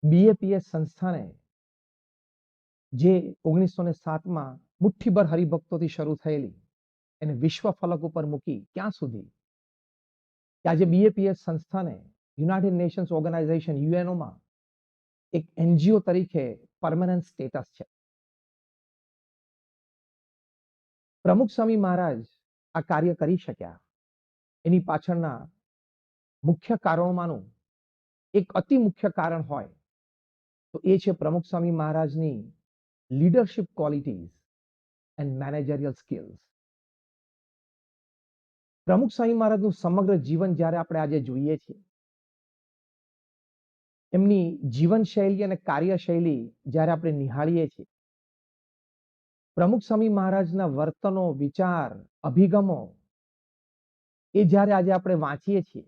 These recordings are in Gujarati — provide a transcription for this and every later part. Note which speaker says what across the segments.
Speaker 1: બીએપીએસ સંસ્થાને જે 1907માં મુઠ્ઠીભર હરિભક્તોથી શરૂ થયેલી એને વિશ્વ ફલક ઉપર મૂકી ક્યાં સુધી કે આજે બીએપીએસ સંસ્થાને યુનાઇટેડ નેશન્સ ઓર્ગેનાઇઝેશન યુએનઓમાં એક એનજીઓ તરીકે પરમનન્ટ સ્ટેટસ છે. પ્રમુખ સ્વામી મહારાજ આ કાર્ય કરી શક્યા એની પાછળના મુખ્ય કારણોમાંનું એક અતિ મુખ્ય કારણ હોય તો એ છે પ્રમુખ સ્વામી મહારાજની leadership qualities and managerial skills. પ્રમુખ સ્વામી મહારાજનું સમગ્ર જીવન જ્યારે આપણે આજે જોઈએ છીએ, એમની જીવનશૈલી અને કાર્યશૈલી જ્યારે આપણે નિહાળીએ છીએ, પ્રમુખ સ્વામી મહારાજના વર્તનો, વિચાર, અભિગમો એ જ્યારે આજે આપણે વાંચીએ છીએ,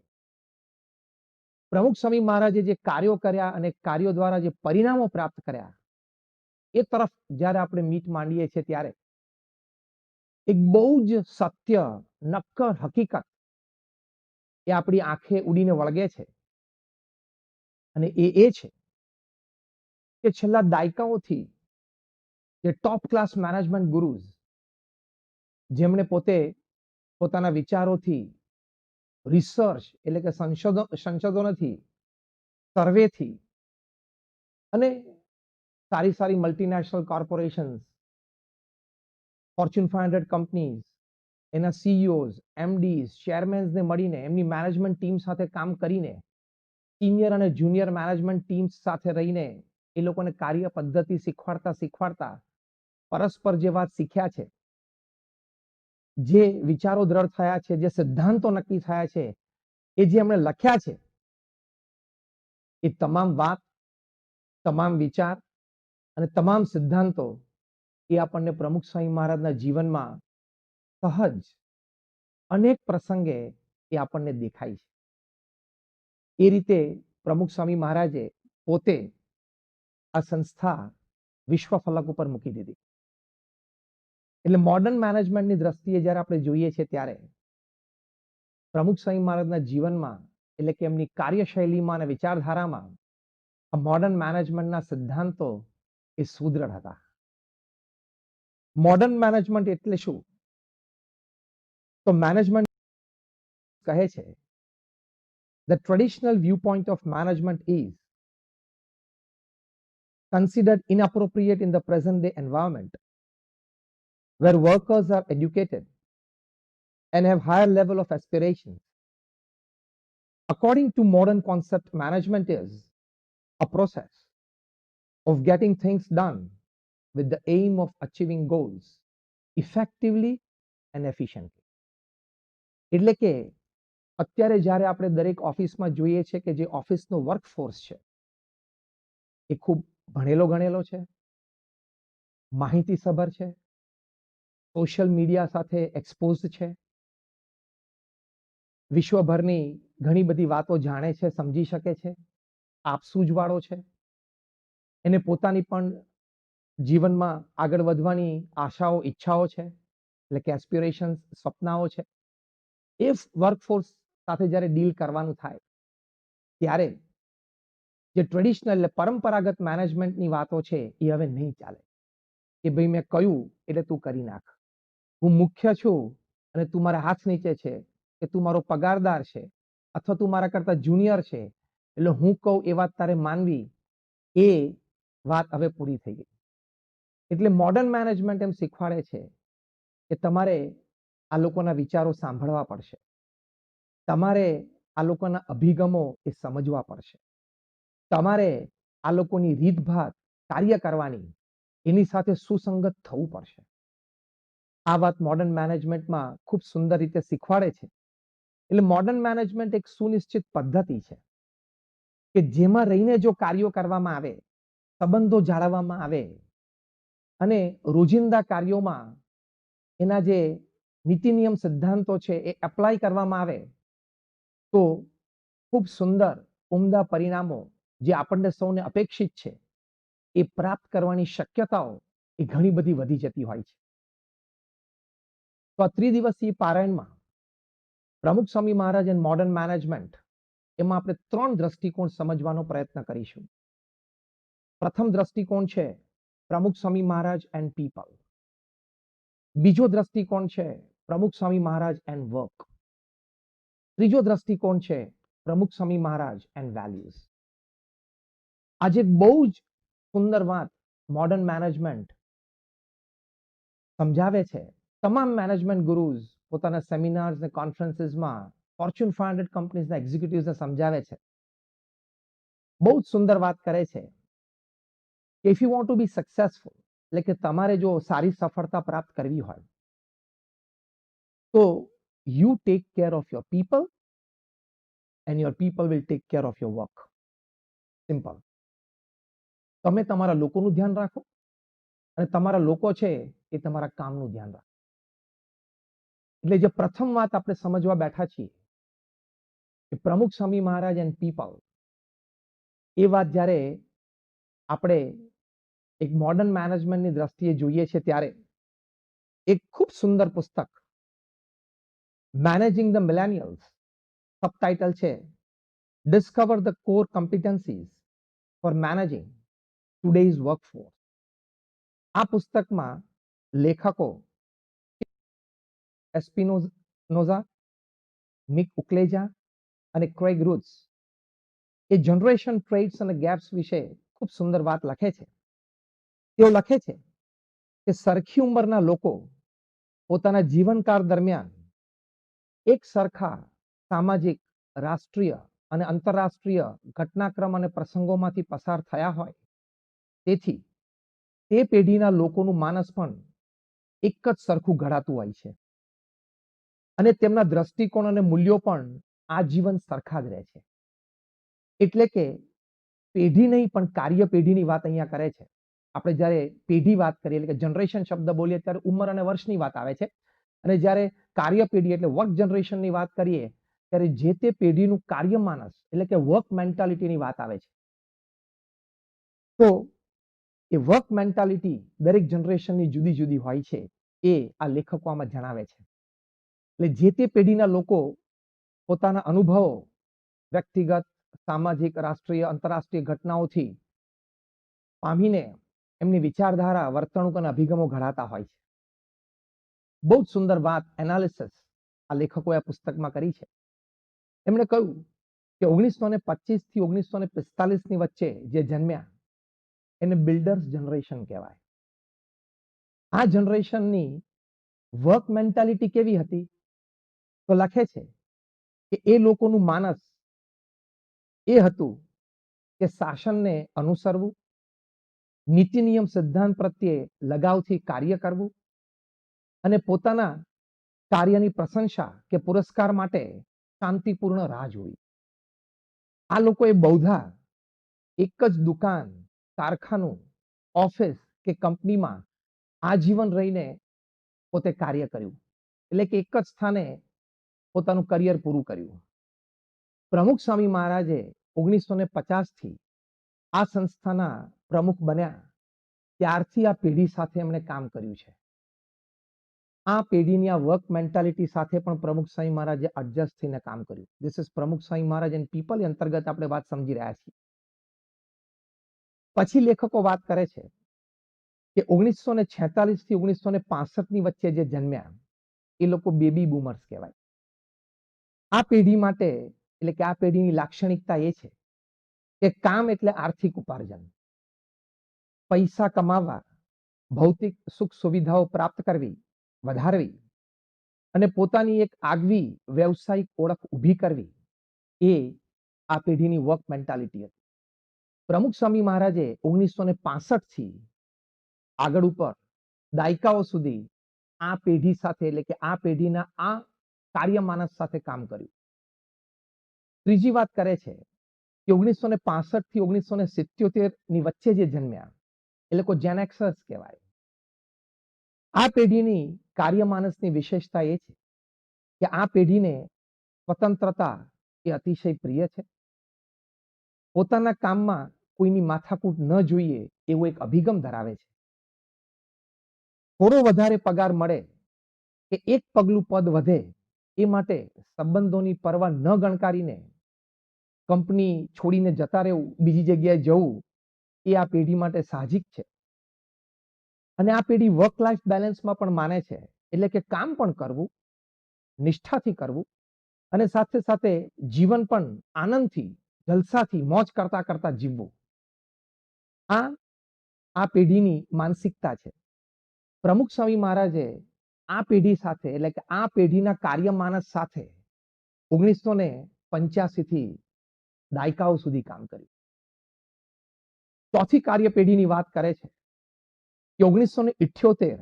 Speaker 1: પ્રમુખ સ્વામી મહારાજે જે કાર્યો કર્યા અને કાર્યો દ્વારા જે પરિણામો પ્રાપ્ત કર્યા એ તરફ જ્યારે આપણે મીટ માંડીએ છીએ ત્યારે એક બહુ જ સત્ય, નક્કર હકીકત એ આપણી આંખે ઉડીને વળગે છે. અને એ છે કે છેલ્લા દાયકાઓથી જે ટોપ ક્લાસ મેનેજમેન્ટ ગુરુઝ જેમણે પોતે પોતાના વિચારોથી, રિસર્ચ એટલે કે સંશોધનોથી, સર્વેથી અને સારી સારી મલ્ટીનેશનલ કોર્પોરેશન્સ, ફોર્ચ્યુન 500 કંપનીઝ, એના સીઈઓઝ, એમડીઝ, ચેરમેન્સને મળીને એમની મેનેજમેન્ટ ટીમ સાથે કામ કરીને સિનિયર અને જુનિયર મેનેજમેન્ટ ટીમ્સ સાથે રહીને એ લોકોને કાર્ય પદ્ધતિ શીખવાડતા પરસ્પર જે વાત શીખ્યા છે, જે વિચારો દ્રઢ થયા છે, જે સિદ્ધાંતો નક્કી થયા છે, એ જે એમણે લખ્યા છે, એ તમામ વાત, તમામ વિચાર અને તમામ સિદ્ધાંતો એ આપણને પ્રમુખ સ્વામી મહારાજના જીવનમાં સહજ અનેક પ્રસંગે એ આપણને દેખાય છે. એ રીતે પ્રમુખ સ્વામી મહારાજે પોતે આ સંસ્થા વિશ્વ ફલક ઉપર મૂકી દીધી. એટલે મોડર્ન મેનેજમેન્ટની દ્રષ્ટિએ જ્યારે આપણે જોઈએ છીએ ત્યારે પ્રમુખ સ્વામી મહારાજના જીવનમાં એટલે કે એમની કાર્યશૈલીમાં અને વિચારધારામાં આ મોડર્ન મેનેજમેન્ટના સિદ્ધાંતો એ સુદૃઢ હતા. મોડર્ન મેનેજમેન્ટ એટલે શું? તો મેનેજમેન્ટ કહે છે the traditional viewpoint of management is considered inappropriate in the present day environment where workers are educated and have higher level of aspirations. According to modern concept, management is a process of getting things done with the aim of achieving goals effectively and efficiently. એટલે કે અત્યારે જ્યારે આપણે દરેક ઓફિસમાં જોઈએ છે કે જે ઓફિસનો વર્કફોર્સ છે એ ખૂબ ભણેલો ગણેલો છે, માહિતીસભર છે, સોશિયલ મીડિયા સાથે એક્સપોઝ છે, વિશ્વભરની ઘણી બધી વાતો જાણે છે, સમજી શકે છે, આપસૂજવાળો છે, એને પોતાની પણ જીવનમાં આગળ વધવાની આશાઓ, ઈચ્છાઓ છે, એટલે કે એસ્પિરેશન્સ, સપનાઓ છે. એ વર્કફોર્સ સાથે જ્યારે ડીલ કરવાનું થાય ત્યારે જે ટ્રેડિશનલ એટલે પરંપરાગત મેનેજમેન્ટની વાતો છે એ હવે નહીં ચાલે કે ભાઈ મેં કહ્યું એટલે તું કરી નાખ, હું મુખ્ય છું અને તું મારા હાથ નીચે છે, કે તું મારો પગારદાર છે અથવા તું મારા કરતા જુનિયર છે એટલે હું કહું એ વાત તારે માનવી, એ વાત હવે પૂરી થઈ ગઈ. એટલે મોડર્ન મેનેજમેન્ટ એમ શીખવાડે છે કે તમારે આ લોકોના વિચારો સાંભળવા પડશે, તમારે આ લોકોના અભિગમો એ સમજવા પડશે, તમારે આ લોકોની રીતભાત કાર્ય કરવાની એની સાથે સુસંગત થવું પડશે. આ વાત મોડર્ન મેનેજમેન્ટમાં ખૂબ સુંદર રીતે શીખવાડે છે. એટલે મોડર્ન મેનેજમેન્ટ એક સુનિશ્ચિત પદ્ધતિ છે કે જેમાં રહીને જો કાર્યો કરવામાં આવે, સંબંધો જાળવવામાં આવે અને રોજિંદા કાર્યોમાં એના જે નીતિ નિયમ સિદ્ધાંતો છે એ એપ્લાય કરવામાં આવે તો ખૂબ સુંદર ઉમદા પરિણામો જે આપણને સૌને અપેક્ષિત છે એ પ્રાપ્ત કરવાની શક્યતાઓ એ ઘણી બધી વધી જતી હોય છે. તો આ ત્રિદિવસીય પારાયણમાં પ્રમુખ Swami Maharaj and modern management એમાં આપણે 3 દ્રષ્ટિકોણ સમજવાનો પ્રયત્ન કરીશું. પ્રથમ દ્રષ્ટિકોણ છે પ્રમુખ સ્વામી મહારાજ એન્ડ પીપલ. બીજો દ્રષ્ટિકોણ છે પ્રમુખ સ્વામી મહારાજ એન્ડ વર્ક. ત્રીજો દ્રષ્ટિકોણ છે પ્રમુખ સ્વામી મહારાજ એન્ડ વેલ્યુઝ. આજે બહુ જ સુંદર વાત મોડર્ન મેનેજમેન્ટ સમજાવે છે. તમામ મેનેજમેન્ટ ગુરુઝ પોતાના સેમિનાર્સ અને કોન્ફરન્સીસમાં ફોર્ચ્યુન 500 કંપનીઝના એક્ઝિક્યુટિવ્સને સમજાવે છે. બહુ જ સુંદર વાત કરે છે કે if you want to B successful, એટલે કે તમારે જો સારી સફળતા પ્રાપ્ત કરવી હોય તો you take care of your people and your people will take care of your work. Simple. તમે તમારા લોકોનું ધ્યાન રાખો અને તમારા લોકો છે એ તમારા કામનું ધ્યાન રાખો. એટલે જે પ્રથમ વાત આપણે સમજવા બેઠા છીએ કે પ્રમુખ સ્વામી મહારાજ એન્ડ પીપલ, એ વાત જ્યારે આપણે એક મોડર્ન મેનેજમેન્ટની દ્રષ્ટિએ જોઈએ છે ત્યારે એક ખૂબ સુંદર પુસ્તક મેનેજિંગ ધ મિલેનિયલ્સ, સબટાઇટલ છે discover the core competencies for managing today's workforce. આ પુસ્તકમાં લેખકો એસ્પિનોઝા, મિક ઉક્લેજા અને ક્રેગ રૂથ્સ એ જનરેશન ટ્રેડ્સ અને ગેપ્સ વિશે ખૂબ સુંદર વાત લખે છે. તેઓ લખે છે કે સરખી ઉંમરના લોકો પોતાના જીવનકાળ દરમિયાન એક સરખા સામાજિક, રાષ્ટ્રીય અને આંતરરાષ્ટ્રીય ઘટનાક્રમ અને પ્રસંગોમાંથી પસાર થયા હોય, તેથી તે પેઢીના લોકોનું માનસ પણ એક જ સરખું ઘડાતું હોય છે અને તેમના દ્રષ્ટિકોણ અને મૂલ્યો પણ આજીવન સરખા જ રહે છે. એટલે કે પેઢી નહીં પણ કાર્ય પેઢીની વાત અહીંયા કરે છે. આપણે જ્યારે પેઢી વાત કરીએ એટલે કે જનરેશન શબ્દ બોલીએ ત્યારે ઉંમર અને વર્ષની વાત આવે છે, અને જ્યારે કાર્ય પેઢી એટલે વર્ક જનરેશનની વાત કરીએ ત્યારે જે તે પેઢીનું કાર્ય માનસ એટલે કે વર્ક મેન્ટાલિટીની વાત આવે છે. તો એ વર્ક મેન્ટાલિટી દરેક જનરેશનની જુદી જુદી હોય છે, એ આ લેખકો આમાં જણાવે છે. એટલે જે તે પેઢીના લોકો પોતાના અનુભવો વ્યક્તિગત, સામાજિક, રાષ્ટ્રીય, આંતરરાષ્ટ્રીય ઘટનાઓથી પામીને એમની વિચારધારા, વર્તણૂક અને અભિગમો ઘડાતા હોય છે. બહુ જ સુંદર વાત એનાલિસિસ આ લેખકોએ આ પુસ્તકમાં કરી છે. એમણે કહ્યું કે 1925 થી 1945 ની વચ્ચે જે જન્મ્યા એને બિલ્ડર્સ જનરેશન કહેવાય. આ જનરેશનની વર્ક મેન્ટાલિટી કેવી હતી? તો લખે છે કે એ લોકોનું માનસ એ હતું કે શાસનને અનુસરવું, નીતિ નિયમ સિદ્ધાંત પ્રત્યે લગાવથી કાર્ય કરવું અને પોતાના કાર્યની પ્રશંસા કે પુરસ્કાર માટે શાંતિપૂર્ણ રાહ જોવી. આ લોકોએ બહુધા એક જ દુકાન, કારખાનું, ઓફિસ કે કંપનીમાં આજીવન રહીને પોતે કાર્ય કર્યું, એટલે કે એક જ સ્થાને પોતાનું કરિયર પૂરું કર્યું. પ્રમુખ સ્વામી મહારાજે 1950 થી આ સંસ્થાના પ્રમુખ બન્યા ત્યારથી આ પેઢી સાથે એમણે કામ કર્યું છે. આ પેઢીની આ વર્ક મેન્ટાલિટી સાથે પણ પ્રમુખ સ્વામી મહારાજે એડજસ્ટ થઈને કામ કર્યું. ધીસ ઇઝ પ્રમુખ સ્વામી મહારાજ એન્ડ પીપલ અંતર્ગત આપણે વાત સમજી રહ્યા છીએ. પછી લેખકો વાત કરે છે કે 1946 થી 1965 ની વચ્ચે જે જન્મ્યા એ લોકો બેબી બૂમર્સ કહેવાય. આ પેઢી માટે એટલે કે આ પેઢીની લાક્ષણિકતા એ છે કે કામ એટલે આર્થિક ઉપાર્જન, પૈસા કમાવા, ભૌતિક સુખ સુવિધાઓ પ્રાપ્ત કરવી, વધારવી અને પોતાની એક આગવી વ્યવસાયિક ઓળખ ઊભી કરવી, એ આ પેઢીની વર્ક મેન્ટાલિટી હતી. પ્રમુખ સ્વામી મહારાજે 1965 થી આગળ ઉપર દાયકાઓ સુધી આ પેઢી સાથે એટલે કે આ પેઢીના આ કાર્ય માનસ સાથે કામ કર્યું. ત્રીજી વાત કરે છે કે 1965 થી 1977 ની વચ્ચે જે જન્મ્યા એ લોકો જેનેક્સર્સ કહેવાય. આ પેઢીની કાર્ય માનસની વિશેષતા એ છે કે આ પેઢીને સ્વતંત્રતા એ અતિશય પ્રિય છે. પોતાના કામમાં કોઈની માથાકૂટ ન જોઈએ એવો એક અભિગમ ધરાવે છે. થોડો વધારે પગાર મળે કે એક પગલું પદ વધે એ માટે સંબંધોની પરવા ન ગણકારીને કંપની છોડીને જતા રહેવું, બીજી જગ્યાએ જવું, એ આ પેઢી માટે સાહજિક છે. અને આ પેઢી વર્ક લાઈફ બેલેન્સમાં પણ માને છે. એટલે કે કામ પણ કરવું, નિષ્ઠાથી કરવું અને સાથે સાથે જીવન પણ આનંદથી, જલસાથી, મોજ કરતા કરતા જીવવું. આ આ પેઢીની માનસિકતા છે. પ્રમુખ સ્વામી મહારાજે આ પેઢી સાથે એટલે કે આ પેઢીના કાર્યમાનસ સાથે 1985 થી દાયકાઓ સુધી કામ કર્યું. ચોથી કાર્ય પેઢીની વાત કરે છે કે 1978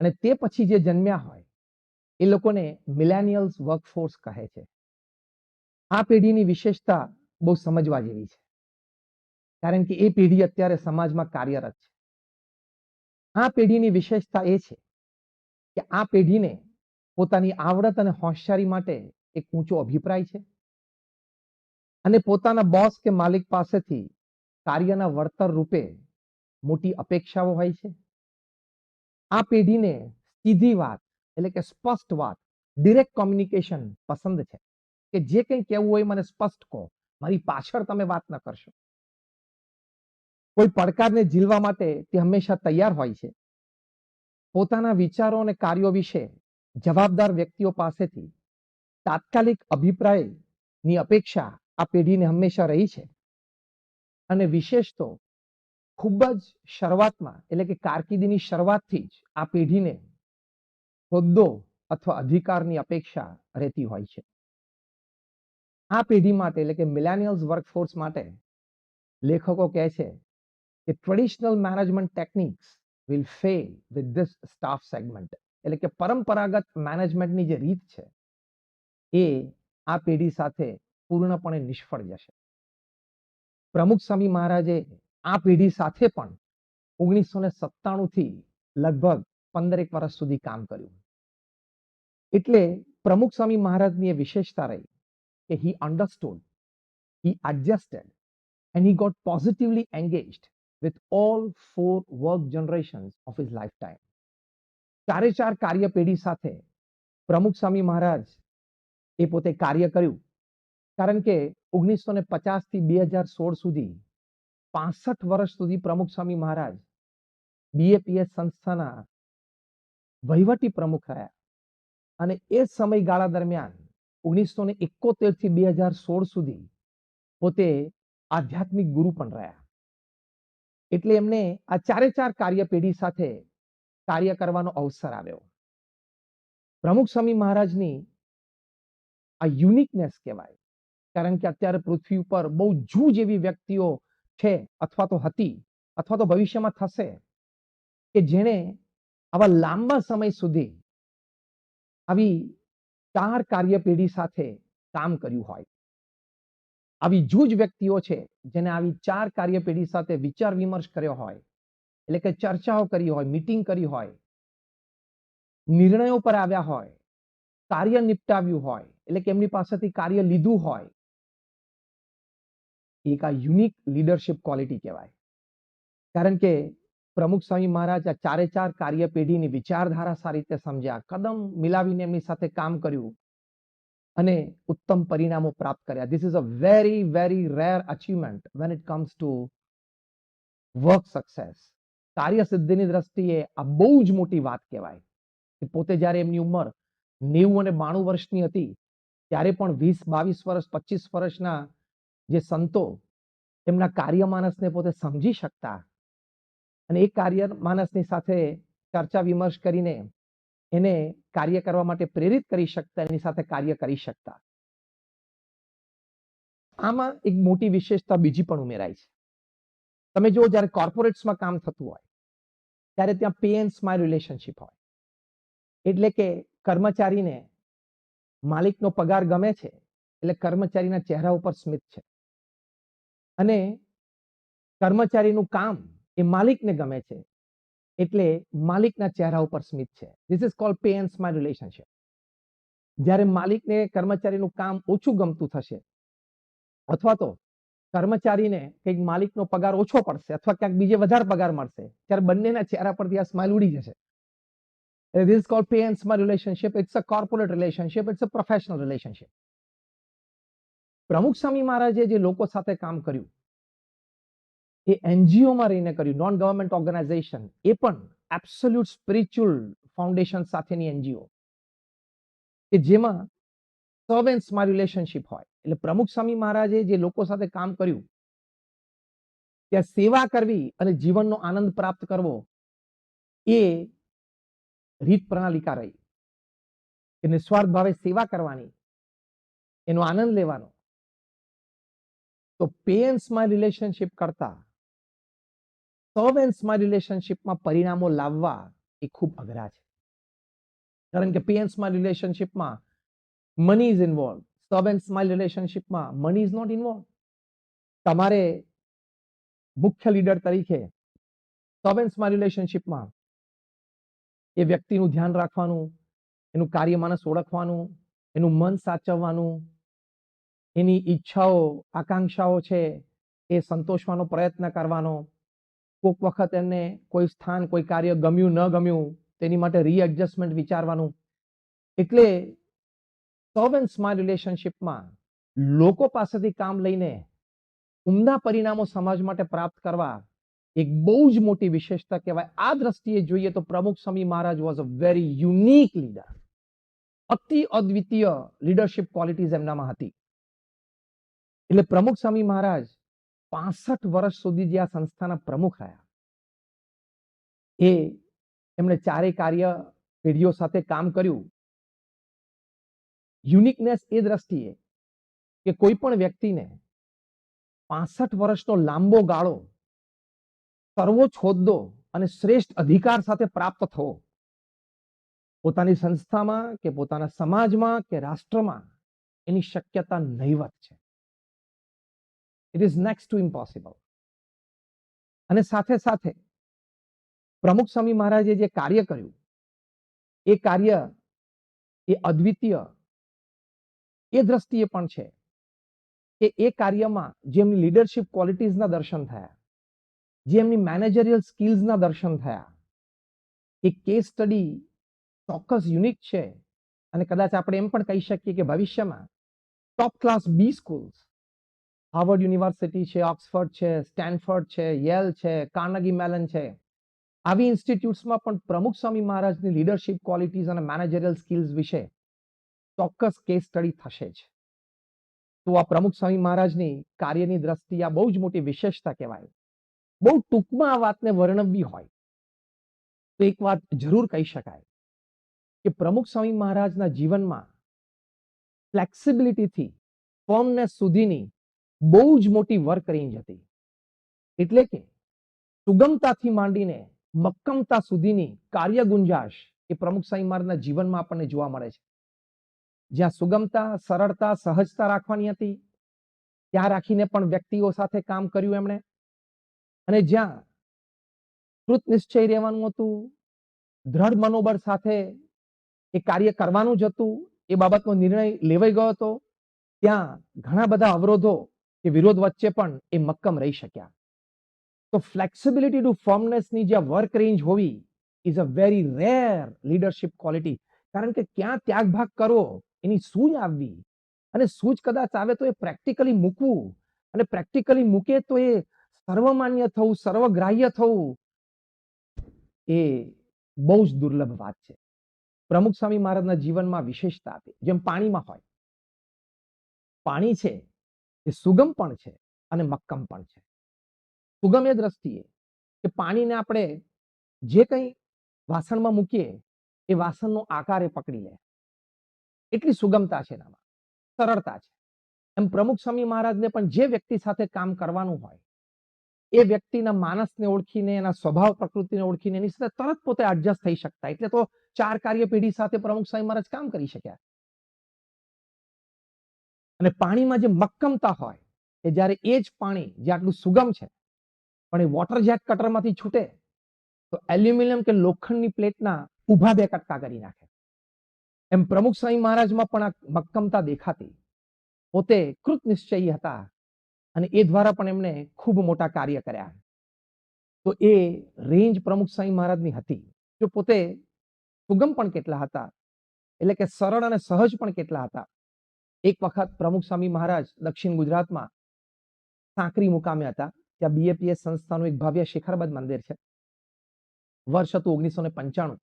Speaker 1: અને તે પછી જે જન્મ્યા હોય એ લોકોને મિલેનિયલ્સ વર્કફોર્સ કહે છે. આ પેઢીની વિશેષતા બહુ સમજવા જેવી છે, કારણ કે એ પેઢી અત્યારે સમાજમાં કાર્યરત છે. આ પેઢીની વિશેષતા એ છે કે આ પેઢીને પોતાની આવડત અને હોશિયારી માટે એક ઊંચો અભિપ્રાય છે અને પોતાના બોસ કે માલિક પાસેથી કાર્યના વળતર રૂપે મોટી અપેક્ષાઓ હોય છે. આ પેઢીને સીધી વાત એટલે કે સ્પષ્ટ વાત, ડિરેક્ટ કોમ્યુનિકેશન પસંદ છે કે જે કંઈ કહેવું હોય મને સ્પષ્ટ કહો, મારી પાછળ તમે વાત ન કરશો. કોઈ પડકારને ઝીલવા માટે તે હંમેશા તૈયાર હોય છે. પોતાના વિચારો અને કાર્યો વિશે જવાબદાર વ્યક્તિઓ પાસેથી તાત્કાલિક અભિપ્રાયની અપેક્ષા આ પેઢીને હંમેશા રહી છે. અને વિશેષ તો ખૂબ જ શરૂઆતમાં એટલે કે કારકિર્દીની શરૂઆતથી જ આ પેઢીને હોદ્દો અથવા અધિકારની અપેક્ષા રહેતી હોય છે. આ પેઢી માટે એટલે કે મિલેનિયલ્સ વર્કફોર્સ માટે લેખકો કહે છે કે traditional management techniques will fail with this staff segment. એટલે કે પરંપરાગત મેનેજમેન્ટની જે રીત છે એ આ પેઢી સાથે પૂર્ણપણે નિષ્ફળ જશે. પ્રમુખ સ્વામી મહારાજે આ પેઢી સાથે પણ 1997 થી લગભગ 15 વર્ષ સુધી કામ કર્યું. એટલે પ્રમુખ સ્વામી મહારાજની એ વિશેષતા રહી કે he understood, he adjusted and he got positively engaged with all 4 work generations of his lifetime. ચારે ચાર કાર્ય પેઢી સાથે પ્રમુખ સ્વામી મહારાજ એ પોતે કાર્ય કર્યું, કારણ કે 1950 થી 2016 સુધી 65 વર્ષ સુધી પ્રમુખ સ્વામી મહારાજ બીએપીએસ સંસ્થાના વહીવટી પ્રમુખ રહ્યા અને એ સમયગાળા દરમિયાન 1971 થી 2016 સુધી પોતે આધ્યાત્મિક ગુરુ પણ રહ્યા. એટલે એમને આ ચારે ચાર કાર્ય પેઢી સાથે કાર્ય કરવાનો અવસર આવ્યો. પ્રમુખ સ્વામી મહારાજની આ યુનિકનેસ કહેવાય, કારણ કે અત્યારે પૃથ્વી ઉપર બહુ જૂજ એવી વ્યક્તિઓ છે અથવા તો હતી અથવા તો ભવિષ્યમાં થશે કે જેણે આવા લાંબા સમય સુધી આવી ચાર કાર્ય પેઢી સાથે કામ કર્યું હોય. આવી જૂજ વ્યક્તિઓ છે જેને આવી ચાર કાર્ય પેઢી સાથે વિચાર વિમર્શ કર્યો હોય, એટલે કે ચર્ચાઓ કરી હોય, મીટિંગ કરી હોય, નિર્ણયો પર આવ્યા હોય, કાર્ય નિપટાવ્યું હોય, એટલે કે એમની પાસેથી કાર્ય લીધું હોય. એક આ યુનિક લીડરશિપ ક્વોલિટી કહેવાય, કારણ કે પ્રમુખ સ્વામી મહારાજ આ ચારે ચાર કાર્ય પેઢીની વિચારધારા સારી રીતે સમજ્યા, કદમ મિલાવીને એમની સાથે કામ કર્યું અને ઉત્તમ પરિણામો પ્રાપ્ત કર્યા. This is a very very rare achievement when it comes to work success. કાર્ય સિદ્ધિની દ્રષ્ટિએ આ બહુ જ મોટી વાત કહેવાય કે પોતે જ્યારે એમની ઉંમર 90 અને 92 વર્ષની હતી ત્યારે પણ 20-22 વર્ષ 25 વર્ષના જે સંતો એમના કાર્યમાનસને પોતે સમજી શકતા અને એ કાર્યમાનસની સાથે ચર્ચા વિમર્શ કરીને એને કાર્ય કરવા માટે પ્રેરિત કરી શકતા, એની સાથે કાર્ય કરી શકતા. આમાં એક મોટી વિશેષતા બીજી પણ ઉમેરાય છે. તમે જો જ્યારે કોર્પોરેટ્સમાં કામ થતું હોય ત્યારે ત્યાં પે એન્ડ સ્માઇલ રિલેશનશિપ હોય. એટલે કે કર્મચારીને માલિકનો પગાર ગમે છે એટલે કર્મચારીના ચહેરા ઉપર સ્મિત છે અને કર્મચારીનું કામ એ માલિકને ગમે છે એટલે માલિકના ચહેરા ઉપર સ્મિત છે. This is called pay and smile relationship. જ્યારે માલિકને કર્મચારીનું કામ ઓછું ગમતું થશે અથવા તો કર્મચારીને કંઈક માલિકનો પગાર ઓછો પડશે અથવા ક્યાંક બીજે વધારે પગાર મળશે, ત્યારે બંનેના ચહેરા પરથી આ સ્માઇલ ઉડી જશે. This is called pay and smile relationship. It's a corporate relationship. It's a professional relationship. પ્રમુખ સ્વામી મહારાજે જે લોકો સાથે કામ કર્યું એ એનજીઓમાં રહીને કર્યું, નોન ગવર્મેન્ટ ઓર્ગેનાઇઝેશન, એ પણ એબ્સોલ્યુટ સ્પિરિચ્યુઅલ ફાઉન્ડેશન સાથેની એનજીઓ કે જેમાં સર્વેન્ટ્સમાં રિલેશનશિપ હોય. એટલે પ્રમુખ સ્વામી મહારાજે જે લોકો સાથે કામ કર્યું ત્યાં સેવા કરવી અને જીવનનો આનંદ પ્રાપ્ત કરવો એ રીત પ્રણાલિકા રહી કે નિસ્વાર્થ ભાવે સેવા કરવાની, એનો આનંદ લેવાનો. તો પેરેન્ટ્સમાં રિલેશનશિપ કરતા સર્વેન્ટ્સમાં રિલેશનશિપમાં પરિણામો લાવવા એ ખૂબ અઘરા છે. કારણ કે પેરેન્ટ્સમાં રિલેશનશિપમાં મની ઇઝ ઇન્વોલ્વ, સર્વેન્ટ્સમાં રિલેશનશિપમાં મની ઇઝ નોટ ઇન્વોલ્વ. તમારે મુખ્ય લીડર તરીકે સર્વેન્ટ્સમાં રિલેશનશિપમાં એ વ્યક્તિનું ધ્યાન રાખવાનું, એનું કાર્ય માનસ ઓળખવાનું, એનું મન સાચવવાનું, એની ઈચ્છાઓ આકાંક્ષાઓ છે એ સંતોષવાનો પ્રયત્ન કરવાનો. કોઈક વખત એમને કોઈ સ્થાન કોઈ કાર્ય ગમ્યું ન ગમ્યું તેની માટે રીએડજસ્ટમેન્ટ વિચારવાનું. એટલે સર્વેન્ટ્સમાં રિલેશનશિપમાં લોકો પાસેથી કામ લઈને ઉમદા પરિણામો સમાજ માટે પ્રાપ્ત કરવા એક બહુ જ મોટી વિશેષતા કહેવાય. આ દ્રષ્ટિએ જોઈએ તો Pramukh Swami Maharaj was a very unique leader. અતિ અદ્વિતીય લીડરશિપ ક્વોલિટીઝ એમનામાં હતી. એટલે પ્રમુખ સ્વામી મહારાજ 65 વર્ષ સુધી જે આ સંસ્થાના પ્રમુખ રહ્યા એ એમણે ચારેય કાર્ય પેઢીઓ સાથે કામ કર્યું. યુનિકનેસ એ દ્રષ્ટિએ કે કોઈ પણ વ્યક્તિને 65 વર્ષનો લાંબો ગાળો સર્વોચ્ચ હોદ્દો અને શ્રેષ્ઠ અધિકાર સાથે પ્રાપ્ત થવો પોતાની સંસ્થામાં કે પોતાના સમાજમાં કે રાષ્ટ્રમાં એની શક્યતા નહીવત છે. It is next to impossible. અને સાથે સાથે પ્રમુખ સ્વામી મહારાજે જે કાર્ય કર્યું એ કાર્ય એ અદ્વિતીય એ દ્રષ્ટિએ પણ છે કે એ કાર્યમાં જે એમની લીડરશિપ ક્વોલિટીઝના દર્શન થયા, જે એમની મેનેજરિયલ સ્કિલ્સના દર્શન થયા, એ કેસ સ્ટડી ચોક્કસ યુનિક છે. અને કદાચ આપણે એમ પણ કહી શકીએ કે ભવિષ્યમાં ટોપ ક્લાસ બી સ્કૂલ્સ, હાર્વર્ડ યુનિવર્સિટી છે, ઓક્સફર્ડ છે, સ્ટેનફર્ડ છે, યેલ છે, કાર્નેગી મેલન છે, આવી ઇન્સ્ટિટ્યૂટ્સમાં પણ પ્રમુખ સ્વામી મહારાજની લીડરશિપ ક્વોલિટીઝ અને મેનેજરિયલ સ્કિલ્સ વિશે ચોક્કસ કેસ સ્ટડી થશે જ. તો આ પ્રમુખ સ્વામી મહારાજની કાર્યની દ્રષ્ટિએ આ બહુ જ મોટી વિશેષતા કહેવાય. બહુ ટૂંકમાં આ વાતને વર્ણવવી હોય તો એક વાત જરૂર કહી શકાય કે પ્રમુખ સ્વામી મહારાજના જીવનમાં ફ્લેક્સિબિલિટીથી ફર્મનેસ સુધીની બહુ જ મોટી વર્ક રેન્જ હતી. એટલે કે સુગમતાથી માંડીને મક્કમતા સુધીની કાર્ય ગુંજાશ એ પ્રમુખ સ્વામી મહારાજના જીવનમાં આપણને જોવા મળે છે. જ્યાં સુગમતા, સરળતા, સહજતા રાખવાની હતી ત્યાં રાખીને પણ વ્યક્તિઓ સાથે કામ કર્યું એમણે. અને જ્યાં કૃત નિશ્ચય રહેવાનું હતું, દ્રઢ મનોબળ સાથે એ કાર્ય કરવાનું જ હતું, એ બાબતનો નિર્ણય લેવાઈ ગયો હતો, ત્યાં ઘણા બધા અવરોધો કે વિરોધ વચ્ચે પણ એ મક્કમ રહી શક્યા. તો ફ્લેક્સિબિલિટી ટુ ફર્મનેસની જે વર્ક રેન્જ હોવી is a very rare leadership quality. કારણ કે ક્યાં ત્યાગભાગ કરવો એની સૂઝ આવવી, અને સૂઝ કદાચ આવે તો એ પ્રેક્ટિકલી મૂકવું, અને પ્રેક્ટિકલી મૂકે તો એ સર્વમાન્ય થવું, સર્વગ્રાહ્ય થવું એ બહુ જ દુર્લભ વાત છે. પ્રમુખ સ્વામી મહારાજના જીવનમાં વિશેષતા હતી. જેમ પાણીમાં હોય, પાણી છે એ સુગમ પણ છે અને મક્કમ પણ છે. સુગમ એ દ્રષ્ટિએ કે પાણીને આપણે જે કંઈ વાસણમાં મૂકીએ એ વાસણનો આકાર એ પકડી લે, એટલી સુગમતા છે એનામાં, સરળતા છે. એમ પ્રમુખ સ્વામી મહારાજને પણ જે વ્યક્તિ સાથે કામ કરવાનું હોય એ વ્યક્તિના માનસને ઓળખીને, એના સ્વભાવ પ્રકૃતિને ઓળખીને એની સાથે તરત પોતે એડજસ્ટ થઈ શકતા. એટલે તો 4 કાર્ય પેઢી સાથે પ્રમુખ સ્વામી મહારાજ કામ કરી શક્યા. અને પાણીમાં જે મક્કમતા હોય કે જ્યારે એ જ પાણી જે આટલું સુગમ છે પણ એ વોટર જેટ કટરમાંથી છૂટે તો એલ્યુમિનિયમ કે લોખંડની પ્લેટના ઊભા 2 કટકા કરી નાખે. એમ પ્રમુખ સ્વામી મહારાજમાં પણ આ મક્કમતા દેખાતી. પોતે કૃત નિશ્ચયી હતા અને એ દ્વારા પણ એમણે ખૂબ મોટા કાર્ય કર્યા. તો એ રેન્જ પ્રમુખ સ્વામી મહારાજની હતી. જો પોતે સુગમ પણ કેટલા હતા, એટલે કે સરળ અને સહજ પણ કેટલા હતા. એક વખત પ્રમુખ સ્વામી મહારાજ દક્ષિણ ગુજરાતમાં સાંકરી મુકામે હતા. ત્યાં બીએપીએસ સંસ્થાનું એક ભવ્ય શિખરબદ્ધ મંદિર છે. વર્ષ હતું 1995.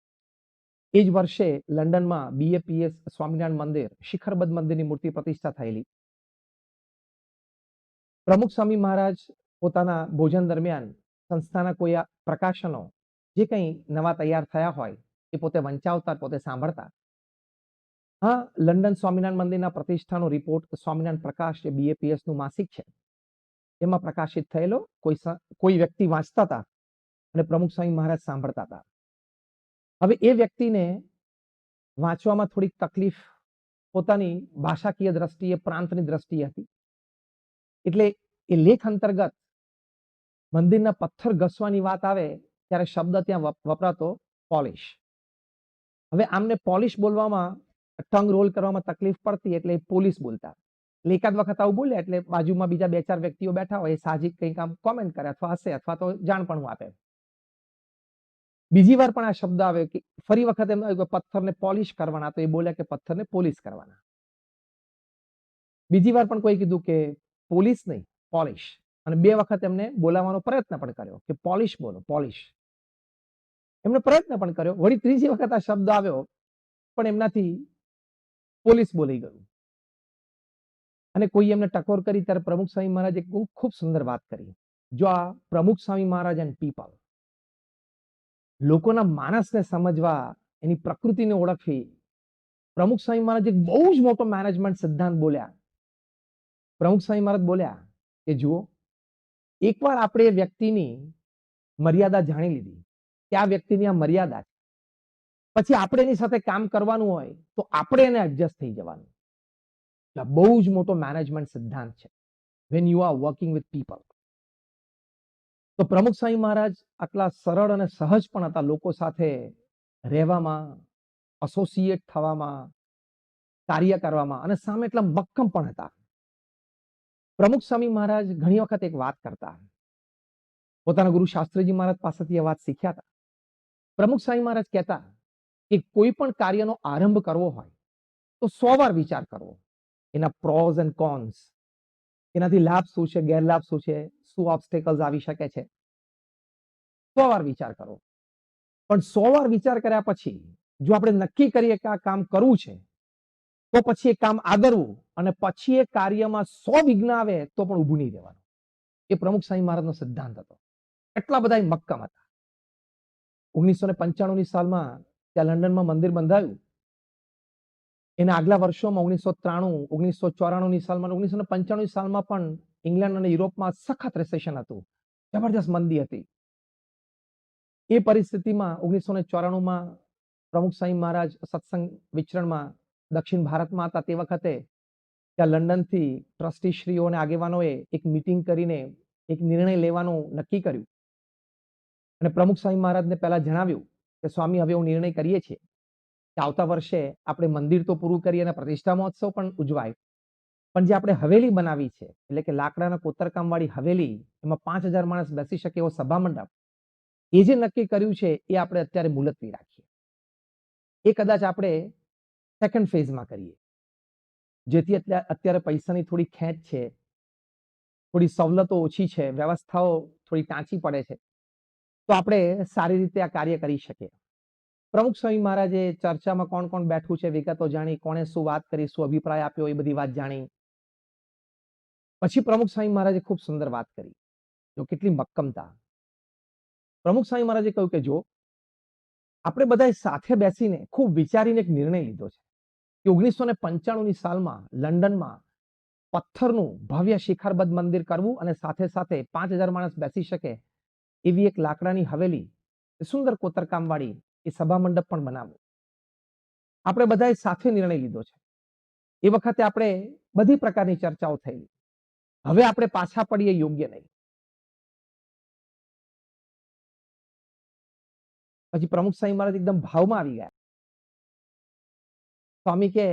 Speaker 1: એ જ વર્ષે લંડનમાં બીએપીએસ સ્વામિનારાયણ મંદિર શિખરબદ્ધ મંદિરની મૂર્તિ પ્રતિષ્ઠા થયેલી. પ્રમુખ સ્વામી મહારાજ પોતાના ભોજન દરમિયાન સંસ્થાના કોઈ પ્રકાશનો જે કંઈ નવા તૈયાર થયા હોય એ પોતે વંચાવતા, પોતે સાંભળતા. હા, લંડન સ્વામિનારાયણ મંદિરના પ્રતિષ્ઠાનો રિપોર્ટ સ્વામિનારાયણ પ્રકાશ જે બીએપીએસ નું માસિક છે એમાં પ્રકાશિત થયેલો કોઈ વ્યક્તિ વાંચતા હતા અને પ્રમુખ સ્વામી મહારાજ સાંભળતા હતા. હવે એ વ્યક્તિને વાંચવામાં થોડીક તકલીફ પોતાની ભાષાકીય દ્રષ્ટિએ, પ્રાંતની દ્રષ્ટિએ હતી. એટલે એ લેખ અંતર્ગત મંદિરના પથ્થર ઘસવાની વાત આવે ત્યારે શબ્દ ત્યાં વપરાતો પોલિશ. હવે આમને પોલિશ બોલવામાં, ટંગ રોલ કરવામાં તકલીફ પડતી એટલે પોલીસ બોલતા. એટલે એકાદ વખત આવું બોલ્યા એટલે બાજુમાં બીજા 2-4 વ્યક્તિઓ બેઠા હોય, સાહજિક કંઈક આમ કોમેન્ટ કરે અથવા હસે અથવા તો જાણપણું આપે. બીજી વાર પણ આ શબ્દ આવ્યો કે ફરી વખત એમ આવ્યું કે પથ્થરને પોલિશ કરવાના, તો એ બોલ્યા કે પથ્થરને પોલીસ કરવાના. બીજી વાર પણ કોઈ કીધું કે પોલીસ નહીં, પોલિશ. અને 2 વખત એમને બોલાવવાનો પ્રયત્ન પણ કર્યો કે પોલિશ બોલો, પોલિશ. એમણે પ્રયત્ન પણ કર્યો. વળી ત્રીજી વખત આ શબ્દ આવ્યો પણ એમનાથી પોલીસ બોલી ગયું. અને કોઈ એમને ટકોર કરી ત્યારે પ્રમુખ સ્વામી મહારાજ એક ખૂબ સુંદર વાત કરી. જો આ પ્રમુખ સ્વામી મહારાજ એન્ડ પીપલ, લોકોના માણસને સમજવા, એની પ્રકૃતિને ઓળખવી, પ્રમુખ સ્વામી મહારાજ એક બહુ જ મોટો મેનેજમેન્ટ સિદ્ધાંત બોલ્યા. પ્રમુખ સ્વામી મહારાજ બોલ્યા કે જુઓ, એકવાર આપણે એ વ્યક્તિની મર્યાદા જાણી લીધી કે આ વ્યક્તિની આ મર્યાદા છે, પછી આપણે એની સાથે કામ કરવાનું હોય તો આપણે એને એડજસ્ટ થઈ જવાનું. બહુ જ મોટો મેનેજમેન્ટ સિદ્ધાંત છે when you are working with people. તો પ્રમુખ સ્વામી મહારાજ આટલા સરળ અને સહજ પણ હતા લોકો સાથે રહેવામાં, એસોસિએટ થવામાં, કાર્ય કરવામાં, અને સામે એટલા મક્કમ પણ હતા. પ્રમુખ સ્વામી મહારાજ ઘણી વખત એક વાત કરતા. પોતાના ગુરુ શાસ્ત્રીજી મહારાજ પાસેથી એ વાત શીખ્યા હતા. પ્રમુખ સ્વામી મહારાજ કહેતા કે કોઈ પણ કાર્યનો આરંભ કરવો હોય તો 100 વાર વિચાર કરવો, એના પ્રોઝ એન્ડ કોન્સ, એનાથી લાભ શું છે, ગેરલાભ શું છે, શું ઓબ્સ્ટેકલ્સ આવી શકે છે, 100 વાર વિચાર કરવો. પણ 100 વાર વિચાર કર્યા પછી જો આપણે નક્કી કરીએ કે આ કામ કરવું છે તો પછી એ કામ આદરવું, અને પછી એ કાર્યમાં 100 વિઘ્ન આવે તો પણ ઊભું નહીં રહેવાનું. એ પ્રમુખ સ્વામી મહારાજનો સિદ્ધાંત હતો. એટલા બધા મક્કમ હતા. 1995ની સાલમાં ત્યાં લંડનમાં મંદિર બંધાયું. એના આગલા વર્ષોમાં 1993, 1994ની સાલમાં, 1995ની સાલમાં પણ ઇંગ્લેન્ડ અને યુરોપમાં સખત રિસેશન હતું, જબરજસ્ત મંદી હતી. એ પરિસ્થિતિમાં 1994માં પ્રમુખ સ્વામી મહારાજ સત્સંગ વિચરણમાં દક્ષિણ ભારતમાં હતા. તે વખતે ત્યાં લંડનથી ટ્રસ્ટીશ્રીઓ અને આગેવાનોએ એક મીટિંગ કરીને એક નિર્ણય લેવાનું નક્કી કર્યું. અને પ્રમુખ સ્વામી મહારાજને પહેલા જણાવ્યું કે સ્વામી, હવે હું નિર્ણય કરીએ છીએ કે આવતા વર્ષે આપણે મંદિર તો પૂરું કરીએ અને પ્રતિષ્ઠા મહોત્સવ પણ ઉજવાય, પણ જે આપણે હવેલી બનાવી છે, એટલે કે લાકડાના કોતરકામ વાળી હવેલી, એમાં 5000 માણસ બેસી શકે એવો સભા મંડપ, એ જે નક્કી કર્યું છે એ આપણે અત્યારે મુલતવી રાખીએ. એ કદાચ આપણે સેકન્ડ ફેઝમાં કરીએ, જેથી અત્યારે પૈસાની થોડી ખેંચ છે, થોડી સવલતો ઓછી છે, વ્યવસ્થાઓ થોડી ટાંચી પડે છે, તો આપણે સારી રીતે આ કાર્ય કરી શકીએ. પ્રમુખ સ્વામી મહારાજે ચર્ચામાં કોણ કોણ બેઠું છે વિગતો જાણી, કોણે શું વાત કરી, શું અભિપ્રાય આપ્યો, એ બધી વાત જાણી. પછી પ્રમુખ સ્વામી મહારાજે ખૂબ સુંદર વાત કરી. જો કેટલી મક્કમતા. પ્રમુખ સ્વામી મહારાજે કહ્યું કે જો આપણે બધા સાથે બેસીને ખૂબ વિચારીને એક નિર્ણય લીધો છે કે 1995ની સાલમાં લંડનમાં પથ્થરનું ભવ્ય શિખરબદ્ધ મંદિર કરવું અને સાથે સાથે 5000 માણસ બેસી શકે એવી એક લાકડાની હવેલી, સુંદર કોતરકામ વાળી એ સભા મંડપ પણ બનાવવું. આપણે બધાએ સાથે નિર્ણય લીધો છે. એ વખતે આપણે બધી પ્રકારની ચર્ચાઓ થઈ. હવે આપણે પાછા પડીએ યોગ્ય નહીં. પછી પ્રમુખ સ્વામી મહારાજ એકદમ ભાવમાં આવી ગયા. સ્વામી કે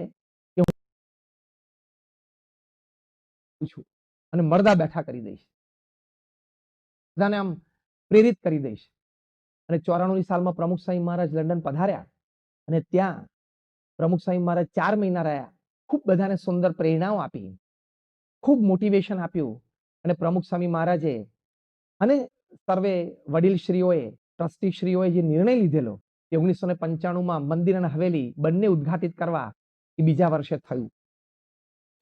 Speaker 1: હું છું અને મરદા બેઠા કરી દઈશ, બધાને આમ પ્રેરિત કરી દઈશ. અને 94ની સાલમાં પ્રમુખ સ્વામી મહારાજ લંડન પધાર્યા અને ત્યાં પ્રમુખ સ્વામી મહારાજ 4 મહિના રહ્યા. ખૂબ બધાને સુંદર પ્રેરણાઓ આપી, ખૂબ મોટિવેશન આપ્યું. અને પ્રમુખ સ્વામી મહારાજે અને સર્વે વડીલશ્રીઓએ, ટ્રસ્ટીશ્રીઓએ જે નિર્ણય લીધેલો કે 1995માં મંદિર અને હવેલી બંને ઉદ્ઘાટિત કરવા એ બીજા વર્ષે થયું.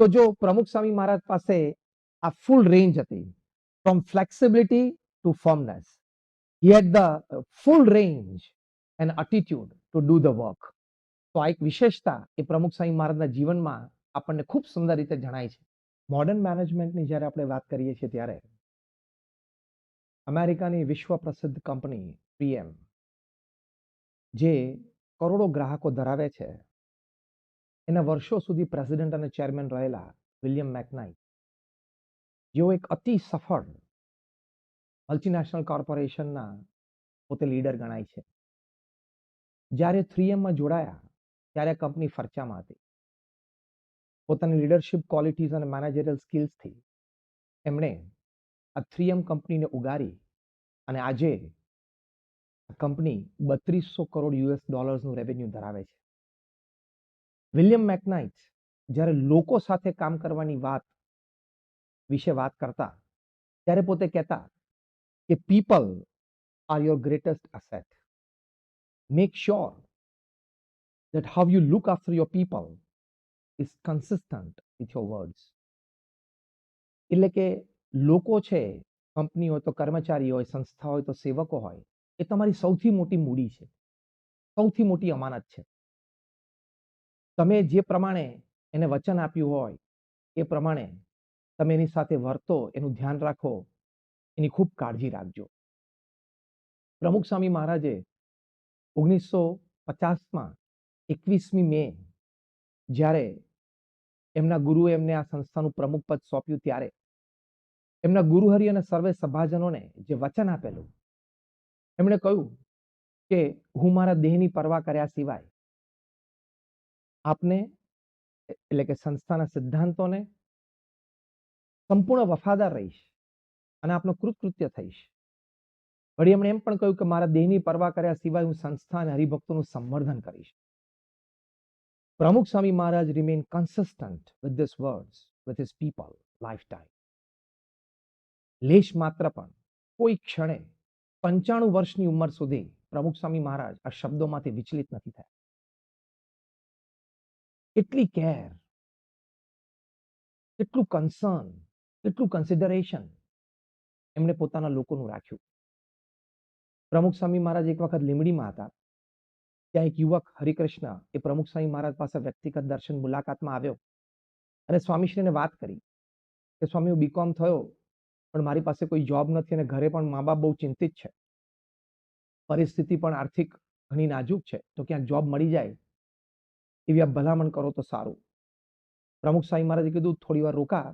Speaker 1: તો જો પ્રમુખ સ્વામી મહારાજ પાસે આ ફૂલ રેન્જ હતી, from flexibility to firmness, he had the full range and attitude to do the work. તો આ એક વિશેષતા એ પ્રમુખ સ્વામી મહારાજના જીવનમાં આપણને ખૂબ સુંદર રીતે જણાય છે. મોડર્ન મેનેજમેન્ટની જ્યારે આપણે વાત કરીએ છીએ ત્યારે અમેરિકાની વિશ્વ પ્રસિદ્ધ કંપની 3M, જે કરોડો ગ્રાહકો ધરાવે છે, એના વર્ષો સુધી પ્રેસિડેન્ટ અને ચેરમેન રહેલા વિલિયમ મેકનાઇટ, જેઓ એક અતિ સફળ મલ્ટીનેશનલ કોર્પોરેશનના પોતે લીડર ગણાય છે. જ્યારે 3Mમાં જોડાયા ત્યારે કંપની ફરચામાં હતી. પોતાની લીડરશિપ ક્વોલિટીઝ અને મેનેજરિયલ સ્કિલ્સથી એમણે આ 3M કંપનીને ઉગારી અને આજે કંપની $3200 કરોડ રેવન્યુ ધરાવે છે. વિલિયમ મેકનાઇટ જ્યારે લોકો સાથે કામ કરવાની વાત વિશે વાત કરતા ત્યારે પોતે કહેતા કે people are your greatest asset. Make sure that how you look after your people is consistent with your words. એટલે કે લોકો છે, કંપની હોય તો કર્મચારી હોય, સંસ્થા હોય તો સેવકો હોય, એ તમારી સૌથી મોટી મૂડી છે, સૌથી મોટી અમાનત છે. તમે જે પ્રમાણે એને વચન આપ્યું હોય એ પ્રમાણે તમે એની સાથે વર્તો, એનું ધ્યાન રાખો, એની ખૂબ કાળજી રાખજો. પ્રમુખ સ્વામી મહારાજે 1950માં 21મી મે જ્યારે એમના ગુરુએ એમને આ સંસ્થાનું પ્રમુખ પદ સોંપ્યું ત્યારે એમના ગુરુહરિ અને સર્વે સભાજનોને જે વચન આપેલું, એમણે કહ્યું કે હું મારા દેહની પરવા કર્યા સિવાય આપને એટલે કે સંસ્થાના સિદ્ધાંતોને સંપૂર્ણ વફાદાર રહીશ અને આપનો કૃતકૃત્ય થઈશ. વળી એમણે એમ પણ કહ્યું કે મારા દેહની પરવા કર્યા સિવાય હું સંસ્થા અને હરિભક્તોનું સંવર્ધન કરીશ. પ્રમુખ સ્વામી મહારાજ remain consistent with these words with his people lifetime. લેશ માત્ર પણ કોઈ ક્ષણે 95 વર્ષની ઉંમર સુધી પ્રમુખ સ્વામી મહારાજ આ શબ્દોમાંથી વિચલિત નથી થયા. કેટલી કેર, કેટલું કન્સર્ન, કેટલું કન્સિડરેશન એમણે પોતાના લોકોનું રાખ્યું. પ્રમુખ સ્વામી મહારાજ એક વખત લીંબડીમાં હતા. ત્યાં એક યુવક હરિકૃષ્ણ એ પ્રમુખ સ્વામી મહારાજ પાસે વ્યક્તિગત દર્શન મુલાકાતમાં આવ્યો અને સ્વામીશ્રીને વાત કરી કે સ્વામી હું બીકોમ થયો પણ મારી પાસે કોઈ જોબ નથી અને ઘરે પણ મા બાપ બહુ ચિંતિત છે, પરિસ્થિતિ પણ આર્થિક ઘણી નાજુક છે, તો ક્યાંક જોબ મળી જાય એવી આપ ભલામણ કરો તો સારું. પ્રમુખ સ્વામી મહારાજે કીધું થોડી વાર રોકા.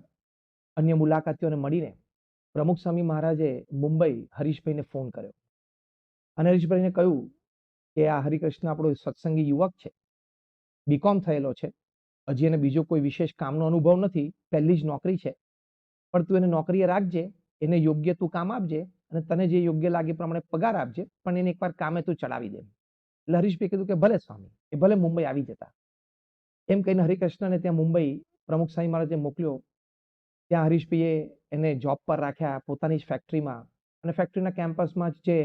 Speaker 1: અન્ય મુલાકાતીઓને મળીને પ્રમુખ સ્વામી મહારાજે મુંબઈ હરીશભાઈને ફોન કર્યો અને હરીશભાઈને કહ્યું કે આ હરિકૃષ્ણ આપણો સત્સંગી યુવક છે, બીકોમ થયેલો છે, હજી એને બીજો કોઈ વિશેષ કામનો અનુભવ નથી, પહેલી જ નોકરી છે, પણ તું એને નોકરીએ રાખજે, એને યોગ્ય તું કામ આપજે અને તને જે યોગ્ય લાગે એ પ્રમાણે પગાર આપજે, પણ એને એકવાર કામે તું ચડાવી દે. એટલે હરીશભાઈ કીધું કે ભલે સ્વામી, એ ભલે મુંબઈ આવી જતા. એમ કહીને હરિકૃષ્ણને ત્યાં મુંબઈ પ્રમુખ સ્વામી મહારાજે મોકલ્યો. ત્યાં હરીશભાઈએ એને જોબ પર રાખ્યા પોતાની જ ફેક્ટરીમાં અને ફેક્ટરીના કેમ્પસમાં જ જે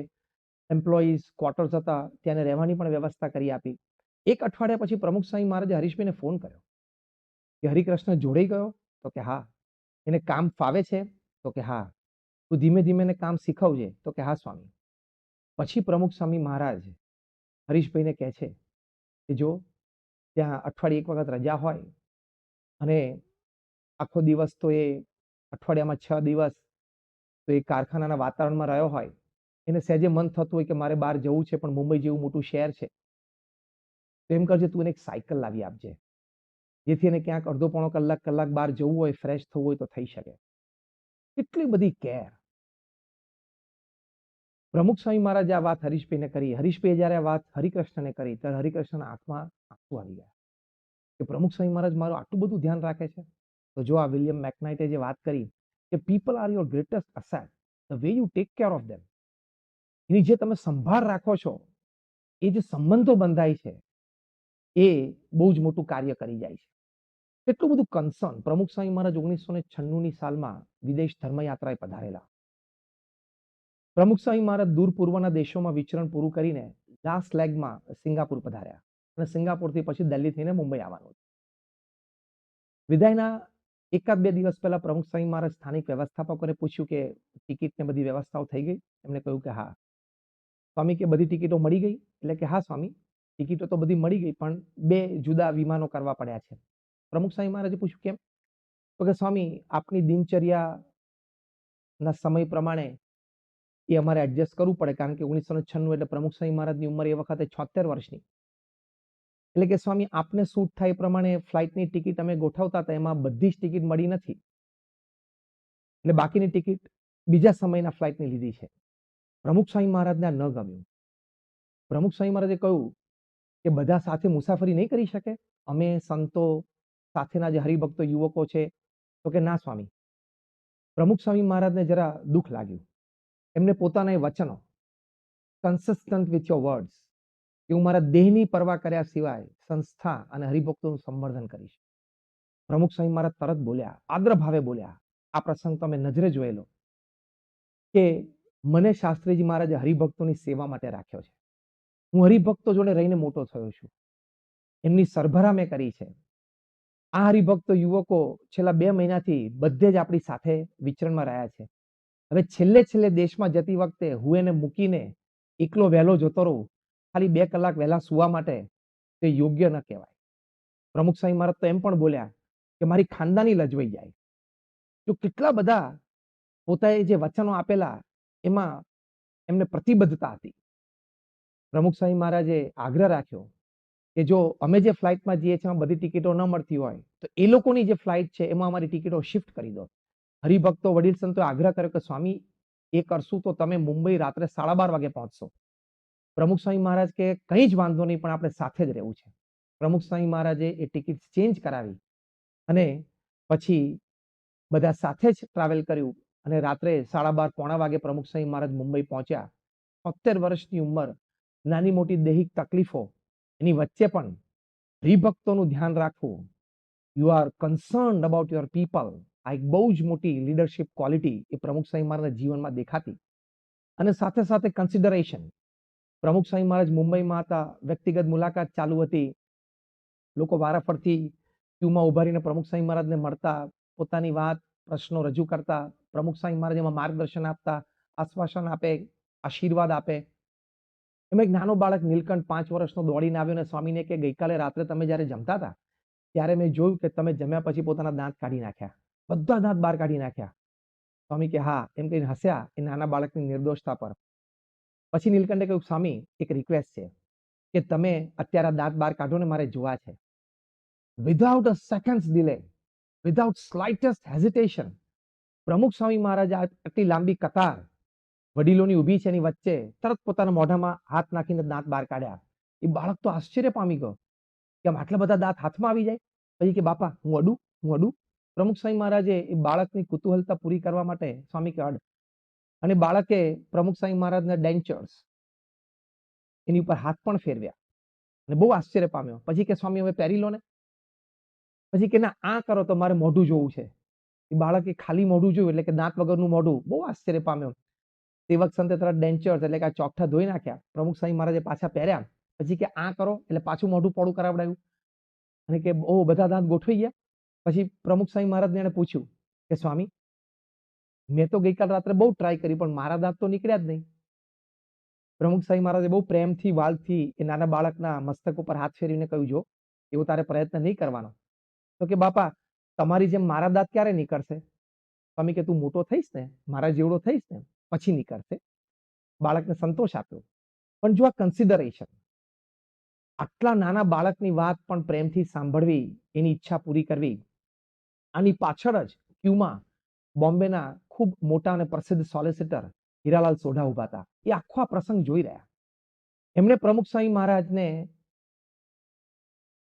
Speaker 1: એમ્પ્લોઈઝ ક્વાર્ટર્સ હતા ત્યાં રહેવાની પણ વ્યવસ્થા કરી આપી. એક અઠવાડિયા પછી પ્રમુખ સ્વામી મહારાજે હરીશભાઈને ફોન કર્યો કે હરિકૃષ્ણ જોડાઈ ગયો? તો કે હા. એને કામ ફાવે છે? તો કે હા. તું ધીમે ધીમે એને કામ શીખવજે? તો કે હા સ્વામી. પછી પ્રમુખ સ્વામી મહારાજ હરીશભાઈને કહે છે કે જો ત્યાં અઠવાડિયે એક વખત રજા હોય અને આખો દિવસ તો એ અઠવાડિયામાં 6 દિવસ તો એ કારખાનાના વાતાવરણમાં રહ્યો હોય, એને સહેજે મન થતું હોય કે મારે બહાર જવું છે પણ મુંબઈ જેવું મોટું શહેર છે, તો એમ કરજે તું એને એક સાયકલ લાવી આપજે, જેથી એને ક્યાંક અડધો પોણો કલાક બહાર જવું હોય, ફ્રેશ થવું હોય તો થઈ શકે. કેટલી બધી કેર. પ્રમુખ સ્વામી મહારાજે આ વાત હરીશભાઈને કરી. હરીશભાઈએ જ્યારે આ વાત હરિકૃષ્ણને કરી ત્યારે હરિકૃષ્ણના આંખમાં આંસુ આવી ગયા કે પ્રમુખ સ્વામી મહારાજ મારું આટલું બધું ધ્યાન રાખે છે. તો જો આ વિલિયમ મેકનાઇટે જે વાત કરી કે people are your greatest asset, the way you take care of them, એની જે તમે સંભાળ રાખો છો, એ જે સંબંધો બંધાય છે એ બહુ જ મોટું કાર્ય કરી જાય છે. કેટલું બધું કન્સર્ન. પ્રમુખ સ્વામી મહારાજ 1996ની સાલમાં વિદેશ ધર્મયાત્રાએ પધારેલા. પ્રમુખ સ્વામી મહારાજ દૂર પૂર્વના દેશોમાં વિચરણ પૂરું કરીને લાસ્ટ લેગમાં સિંગાપુર પધાર્યા અને સિંગાપુરથી પછી દિલ્હી થઈને મુંબઈ આવવાનું. વિદાયના એકાદ બે દિવસ પહેલા પ્રમુખ સ્વામી મહારાજ સ્થાનિક વ્યવસ્થાપકોને પૂછ્યું કે ટિકિટ ને બધી વ્યવસ્થાઓ થઈ ગઈ? એમને કહ્યું કે હા. સ્વામી કે બધી ટિકિટો મળી ગઈ? એટલે કે હા સ્વામી, ટિકિટો તો બધી મળી ગઈ, પણ 2 જુદા વિમાનો કરવા પડ્યા છે. પ્રમુખ સ્વામી મહારાજે પૂછ્યું કેમ? તો કે સ્વામી, આપની દિનચર્યાના સમય પ્રમાણે એ અમારે એડજસ્ટ કરવું પડે, કારણ કે 1996 એટલે પ્રમુખ સ્વામી મહારાજની ઉંમર એ વખતે 76 વર્ષની. એટલે કે સ્વામી, આપને સૂટ થાય એ પ્રમાણે ફ્લાઇટની ટિકિટ અમે ગોઠવતા હતા, એમાં બધી જ ટિકિટ મળી નથી, એટલે બાકીની ટિકિટ બીજા સમયના ફ્લાઇટની લીધી છે. પ્રમુખ સ્વામી મહારાજને આ ન ગમ્યું. પ્રમુખ સ્વામી મહારાજે કહ્યું કે બધા સાથે મુસાફરી નહીં કરી શકે? અમે સંતો સાથેના જે હરિભક્તો યુવકો છે? તો કે ના સ્વામી. પ્રમુખ સ્વામી મહારાજને જરા દુઃખ લાગ્યું. એમને પોતાના એ વચનો, કન્સિસ્ટન્ટ વિથ યોર વર્ડ્સ, કે હું મારા દેહની પરવા કર્યા સિવાય સંસ્થા અને હરિભક્તોનું સંવર્ધન કરીશ. પ્રમુખ સ્વામી મહારાજ તરત બોલ્યા, આદ્ર ભાવે બોલ્યા, આ પ્રસંગ તમે નજરે જોયેલો, કે મને શાસ્ત્રીજી મહારાજે હરિભક્તોની સેવા માટે રાખ્યો છે. હું હરિભક્તો જોડે રહીને મોટો થયો છું, એમની સરભરા મેં કરી છે. આ હરિભક્તો યુવકો છેલ્લા 2 મહિનાથી બધે જ આપણી સાથે વિચરણમાં રહ્યા છે. હવે છેલ્લે દેશમાં જતી વખતે હું એને મૂકીને એકલો વહેલો જતો રહું, ખાલી 2 કલાક વહેલા સુવા માટે, તે યોગ્ય ન કહેવાય. પ્રમુખ સ્વામી મહારાજ તો એમ પણ બોલ્યા કે મારી ખાનદાની લજવાઈ જાય. જો કેટલા બધા પોતાએ જે વચનો આપેલા એમાં એમને પ્રતિબદ્ધતા હતી. પ્રમુખ સ્વામી મહારાજે આગ્રહ રાખ્યો કે જો અમે જે ફ્લાઇટમાં જઈએ છીએ એમાં બધી ટિકિટો ન મળતી હોય તો એ લોકોની જે ફ્લાઇટ છે એમાં અમારી ટિકિટો શિફ્ટ કરી દો. હરિભક્તો વડીલ સંતોએ આગ્રહ કર્યો કે સ્વામી, એ કરશું તો તમે મુંબઈ રાત્રે 12:30 વાગે પહોંચશો. પ્રમુખ સ્વામી મહારાજ કે કંઈ જ વાંધો નહીં, પણ આપણે સાથે જ રહેવું છે. પ્રમુખ સ્વામી મહારાજે એ ટિકિટ ચેન્જ કરાવી અને પછી બધા સાથે જ ટ્રાવેલ કર્યું અને રાત્રે 12:30 પોણા વાગે પ્રમુખ સ્વામી મહારાજ મુંબઈ પહોંચ્યા. 70 વર્ષની ઉંમર, નાની મોટી દૈહિક તકલીફો, એની વચ્ચે પણ હરિભક્તોનું ધ્યાન રાખવું, you are કન્સર્ન્ડ about your people, આ એક બહુ જ મોટી લીડરશિપ ક્વોલિટી એ પ્રમુખ સ્વામી મહારાજના જીવનમાં દેખાતી. અને સાથે સાથે કન્સિડરેશન. પ્રમુખ સ્વામી મહારાજ મુંબઈમાં હતા, વ્યક્તિગત મુલાકાત ચાલુ હતી, લોકો વારાફરતી ક્યુમાં ઉભા રહીને પ્રમુખ સ્વામી મહારાજને મળતા, પોતાની વાત પ્રશ્નો રજૂ કરતા, પ્રમુખ સ્વામી મહારાજ એમાં માર્ગદર્શન આપતા, આશ્વાસન આપે, આશીર્વાદ આપે. એમાં એક નાનો બાળક નીલકંઠ 5 વર્ષનો દોડીને આવ્યો અને સ્વામીને કે ગઈકાલે રાત્રે તમે જ્યારે જમતા હતા ત્યારે મેં જોયું કે તમે જમ્યા પછી પોતાના દાંત કાઢી નાખ્યા, બધા દાંત બહાર કાઢી નાખ્યા. સ્વામી કે હા, એમ કહીને હસ્યા એ નાના બાળકની નિર્દોષતા પર. પછી નીલકંઠે કહ્યું, સ્વામી એક રિક્વેસ્ટ છે કે તમે અત્યારે દાંત બહાર કાઢો ને, મારે જોવા છે. Without a seconds delay, without slightest hesitation, Pramukh Swami મહારાજ આટલી લાંબી કતાર વડીલોની ઊભી છે એની વચ્ચે તરત પોતાના મોઢામાં હાથ નાખીને દાંત બહાર કાઢ્યા. એ બાળક તો આશ્ચર્ય પામી ગયો કે આમ આટલા બધા દાંત હાથમાં આવી જાય. પછી કે બાપા હું અડું. પ્રમુખ સ્વામી મહારાજે એ બાળકની કુતૂહલતા પૂરી કરવા માટે સ્વામી કે અડ. અને બાળકે પ્રમુખ સ્વામી મહારાજના ડેન્ચર્સ એની ઉપર હાથ પણ ફેરવ્યા અને બહુ આશ્ચર્ય પામ્યો. પછી કે સ્વામી હવે પહેરી લો ને. પછી કે ના, આ કરો તો મારે મોઢું જોવું છે. એ બાળકે ખાલી મોઢું જોયું એટલે કે દાંત વગરનું મોઢું. બહુ આશ્ચર્ય પામ્યો. સેવક સંતે તરત ડેન્ચર્સ એટલે કે આ ચોકઠા ધોઈ નાખ્યા. પ્રમુખ સ્વામી મહારાજે પાછા પહેર્યા. પછી કે આ કરો એટલે પાછું મોઢું પોળું કરાવડાવ્યું અને કે ઓ બધા દાંત ગોઠવાઈ ગયા. પછી પ્રમુખ સ્વામી મહારાજને એને પૂછ્યું કે સ્વામી, મેં તો ગઈકાલ રાત્રે બહુ ટ્રાય કરી પણ મારા દાંત તો નીકળ્યા જ નહીં. પ્રમુખ સ્વામી મહારાજે બહુ પ્રેમથી વાલથી એ નાના બાળકના મસ્તક ઉપર હાથ ફેરવીને કહ્યું, જો એવો તારે પ્રયત્ન નહીં કરવાનો. તો કે બાપા, તમારી જેમ મારા દાંત ક્યારે નીકળશે? સ્વામી કે તું મોટો થઈશ ને, મારા જેવડો થઈશ ને, પછી નીકળશે. બાળકને સંતોષ આપ્યો. પણ જો આ કન્સિડરેશન, આટલા નાના બાળકની વાત પણ પ્રેમથી સાંભળવી, એની ઈચ્છા પૂરી કરવી, આની પાછળ જ ક્યુમાં બોમ્બેના ખૂબ મોટા અને પ્રસિદ્ધ સોલિસિટર હીરાલાલ સોઢા ઉભા હતા. એ આખો આ પ્રસંગ જોઈ રહ્યા. એમણે પ્રમુખ સ્વામી મહારાજને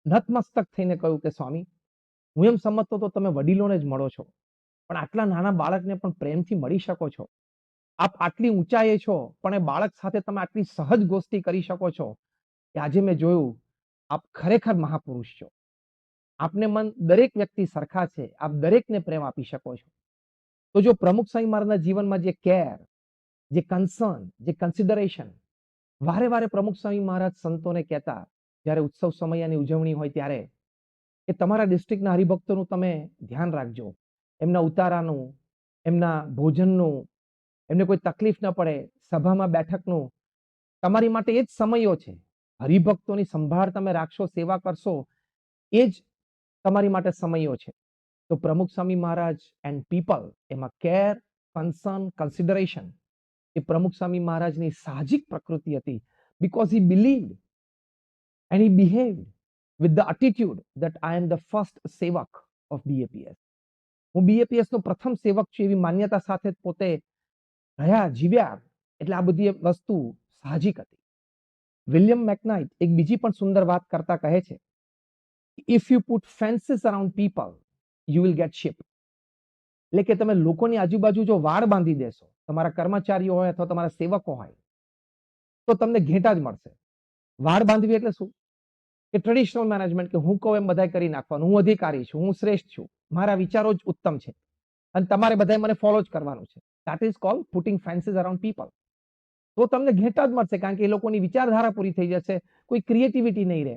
Speaker 1: નતમસ્તક થઈને કહ્યું કે સ્વામી, હું એમ સમજતો તો તમે વડીલોને જ મળો છો, પણ આટલા નાના બાળકને પણ પ્રેમથી મળી શકો છો. આપ આટલી ઊંચાઈએ છો પણ એ બાળક સાથે તમે આટલી સહજ ગોષ્ઠી કરી શકો છો કે આજે મેં જોયું, આપ ખરેખર મહાપુરુષ છો. આપને મન દરેક વ્યક્તિ સરખા છે, આપ દરેકને પ્રેમ આપી શકો છો. તો જો પ્રમુખ સ્વામી મહારાજના જીવનમાં જે કેર, જે કન્સર્ન, જે કન્સિડરેશન વારે વારે પ્રમુખ સ્વામી મહારાજ સંતોને કહેતા, જ્યારે ઉત્સવ સમયની ઉજવણી હોય ત્યારે, કે તમારા ડિસ્ટ્રિક્ટના હરિભક્તોનું તમે ધ્યાન રાખજો, એમના ઉતારાનું, એમના ભોજનનું, એમને કોઈ તકલીફ ન પડે, સભામાં બેઠકનું, તમારી માટે એ જ સમયો છે. હરિભક્તોની સંભાળ તમે રાખશો, સેવા કરશો, એ જ તમારી માટે સમયો છે. તો પ્રમુખ સ્વામી મહારાજ એન્ડ પીપલ, એમાં કેર, કન્સર્ન, કન્સિડરેશન એ પ્રમુખ સ્વામી મહારાજની સાહજિક પ્રકૃતિ હતી. Because he believed and he behaved with the attitude that I am the first સેવક of BAPS. હું BAPS નો પ્રથમ સેવક છું એવી માન્યતા સાથે પોતે રહ્યા, જીવ્યા. એટલે આ બધી વસ્તુ સાહજિક હતી. વિલિયમ મેકનાઇટ એક બીજી પણ સુંદર વાત કરતા કહે છે, if you put fences around people you will get ship. એટલે કે તમે લોકોની આજુબાજુ જો વાડ બાંધી દેશો, તમારા કર્મચારીઓ હોય અથવા તમારા સેવકો હોય, તો તમને ઘેટા જ મળશે. વાડ બાંધવી એટલે શું? કે ટ્રેડિશનલ મેનેજમેન્ટ, કે હું કહું એમ બધાય કરી નાખવાનું, હું અધિકારી છું, હું શ્રેષ્ઠ છું, મારા વિચારો જ ઉત્તમ છે અને તમારે બધાય મને ફોલો જ કરવાનું છે. That is called putting fences around people. તો તમને ઘેટા જ મળશે, કારણ કે એ લોકોની વિચારધારા પૂરી થઈ જશે, કોઈ ક્રિએટિવિટી નહીં રહે.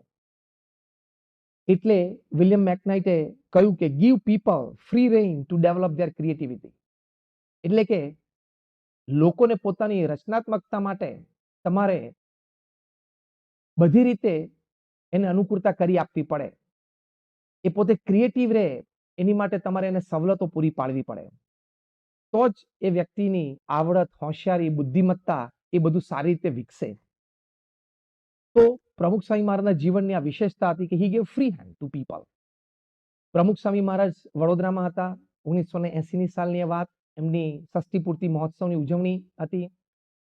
Speaker 1: એટલે વિલિયમ મેકનાઇટે કહ્યું કે give people free rain to develop there creativity. એટલે કે લોકોને પોતાની રચનાત્મકતા માટે તમારે બધી રીતે એને અનુકૂળતા કરી આપવી પડે. એ પોતે ક્રિએટિવ રહે એની માટે તમારે એને સવલતો પૂરી પાડવી પડે. તો જ એ વ્યક્તિની આવડત, હોશિયારી, બુદ્ધિમત્તા એ બધું સારી રીતે વિકસે. તો પ્રમુખ સ્વામી મહારાજના જીવનની આ વિશેષતા હતી કે હી gave free hand to people. પ્રમુખ સ્વામી મહારાજ વડોદરામાં હતા. 1980ની સાલની વાત, એમની ષષ્ઠી પૂર્તિ મહોત્સવની ઉજવણી હતી.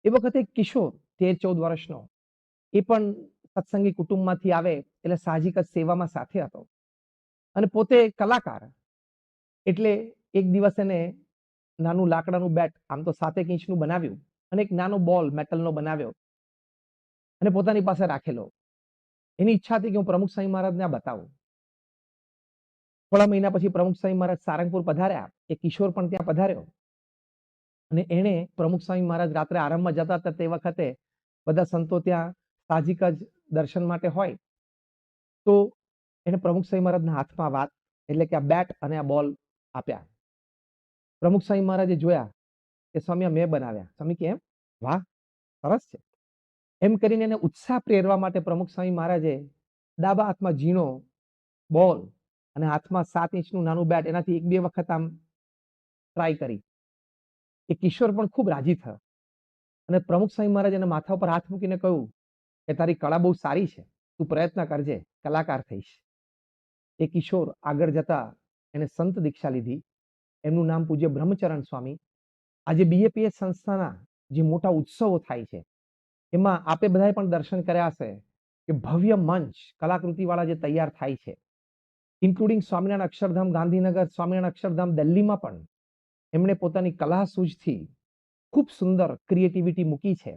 Speaker 1: એ વખતે એક કિશોર 13-14 વર્ષનો, એ પણ સત્સંગી કુટુંબમાંથી આવે એટલે સાહજિક જ સેવામાં સાથે હતો અને પોતે કલાકાર. એટલે એક દિવસ એને નાનું લાકડાનું બેટ, આમ તો 7 ઇંચનું બનાવ્યું, અને એક નાનો બોલ મેટલનો બનાવ્યો અને પોતાની પાસે રાખેલો. એની ઈચ્છા હતી કે હું પ્રમુખ સ્વામી મહારાજને આ બતાવું. થોડા મહિના પછી પ્રમુખ સ્વામી મહારાજ સારંગપુર પધાર્યા. એ કિશોર પણ ત્યાં પધાર્યો અને એને પ્રમુખ સ્વામી મહારાજ રાત્રે આરામમાં જતા હતા તે વખતે બધા સંતો ત્યાં સાહજિક જ દર્શન માટે હોય. તો એને પ્રમુખ સ્વામી મહારાજના હાથમાં વાત, એટલે કે આ બેટ અને આ બોલ આપ્યા. પ્રમુખ સ્વામી મહારાજે જોયા કે સ્વામી આ મેં બનાવ્યા. સ્વામી કે એમ? વાહ, સરસ છે. એમ કરીને એને ઉત્સાહ પ્રેરવા માટે પ્રમુખ સ્વામી મહારાજે ડાબા હાથમાં ઝીણો બોલ અને હાથમાં 7 ઇંચનું નાનું બેટ, એનાથી 1-2 વખત આમ ટ્રાય કરી. એ કિશોર પણ ખૂબ રાજી થયો અને પ્રમુખ સ્વામી મહારાજ એના માથા ઉપર હાથ મૂકીને કહ્યું કે તારી કળા બહુ સારી છે, તું પ્રયત્ન કરજે, કલાકાર થઈશ. એ કિશોર આગળ જતા એને સંત દીક્ષા લીધી. એમનું નામ પૂજ્ય બ્રહ્મચરણ સ્વામી. આજે BAPS સંસ્થાના જે મોટા ઉત્સવો થાય છે એમાં આપે બધાએ પણ દર્શન કર્યા હશે કે ભવ્ય મંચ કલાકૃતિ વાળા જે તૈયાર થાય છે, ઇન્ક્લુડિંગ સ્વામિનારાયણ અક્ષરધામ ગાંધીનગર, સ્વામિનારાયણ અક્ષરધામ દિલ્હીમાં પણ એમણે પોતાની કલા સૂઝથી ખૂબ સુંદર ક્રિએટિવિટી મૂકી છે.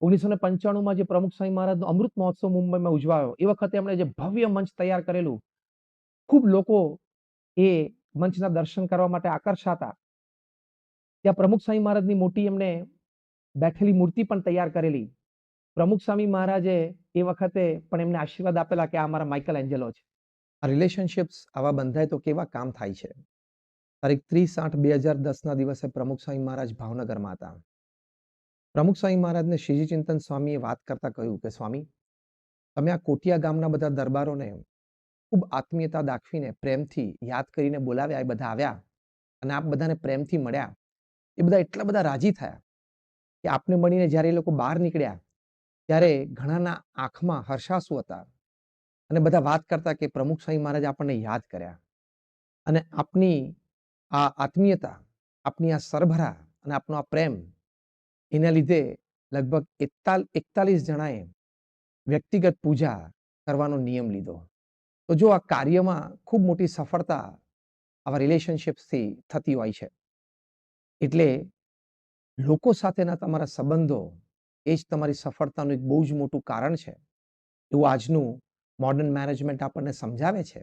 Speaker 1: 1995માં જે પ્રમુખ સ્વામી મહારાજનો અમૃત મહોત્સવ મુંબઈમાં ઉજવાયો, એ વખતે એમણે જે ભવ્ય મંચ તૈયાર કરેલું, ખૂબ લોકો એ મંચના દર્શન કરવા માટે આકર્ષાતા. ત્યાં પ્રમુખ સ્વામી મહારાજની મોટી એમણે બેઠેલી મૂર્તિ પણ તૈયાર કરેલી. પ્રમુખ સ્વામી મહારાજે એ વખતે પણ એમને આશીર્વાદ આપેલા કે આ અમારા માઇકલ એન્જેલો છે. આ રિલેશનશિપ્સ આવા બંધાય તો કેવા કામ થાય છે. તારીખ 30/8/2010ના દિવસે પ્રમુખ સ્વામી મહારાજ ભાવનગરમાં હતા. પ્રમુખ સ્વામી મહારાજને શ્રીજી ચિંતન સ્વામીએ વાત કરતા કહ્યું કે સ્વામી, તમે આ કોટિયા ગામના બધા દરબારોને ખૂબ આત્મીયતા દાખવીને પ્રેમથી યાદ કરીને બોલાવ્યા, એ બધા આવ્યા અને આપ બધાને પ્રેમથી મળ્યા. એ બધા એટલા બધા રાજી થયા કે આપને મળીને જ્યારે એ લોકો બહાર નીકળ્યા ત્યારે ઘણાના આંખમાં હર્ષાશ્રુ હતા અને બધા વાત કરતા કે પ્રમુખ સ્વામી મહારાજ આપણને યાદ કર્યા. અને આપની આ આત્મીયતા, આપની આ સરભરા અને આપનો આ પ્રેમ, એના લીધે લગભગ 41 જણાએ વ્યક્તિગત પૂજા કરવાનો નિયમ લીધો. તો જો આ કાર્યમાં ખૂબ મોટી સફળતા આવા રિલેશનશિપ્સથી થતી હોય છે. એટલે લોકો સાથેના તમારા સંબંધો એ જ તમારી સફળતાનું એક બહુ જ મોટું કારણ છે, એવું આજનું મોડર્ન મેનેજમેન્ટ આપણને સમજાવે છે.